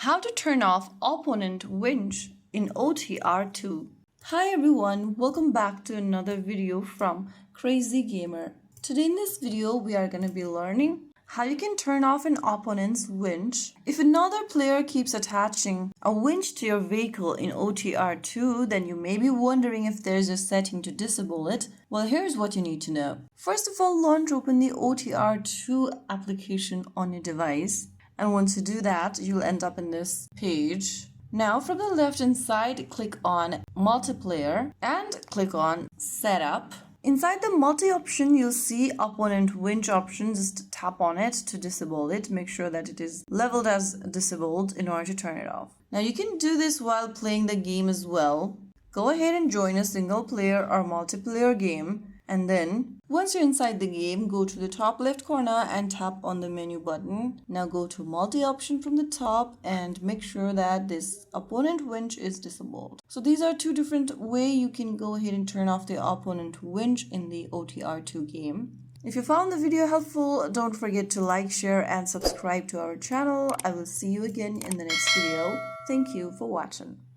How to turn off opponent winch in OTR 2. Hi everyone, welcome back to another video from Crazy Gamer. Today in this video we are going to be learning how you can turn off an opponent's winch. If another player keeps attaching a winch to your vehicle in OTR 2, then you may be wondering if there's a setting to disable it. Well, here's what you need to know. First of all, launch open the OTR 2 application on your device. And once you do that, you'll end up in this page. Now from the left hand side, click on multiplayer and click on setup. Inside the multi option, you'll see opponent winch option. Just tap on it to disable it. Make sure that it is leveled as disabled in order to turn it off. Now you can do this while playing the game as well. Go ahead and join a single player or multiplayer game. And then once you're inside the game, go to the top left corner and tap on the menu button. Now go to multi option from the top and make sure that this opponent winch is disabled. So these are two different ways you can go ahead and turn off the opponent winch in the OTR 2 game. If you found the video helpful, don't forget to like, share and subscribe to our channel. I will see you again in the next video. Thank you for watching.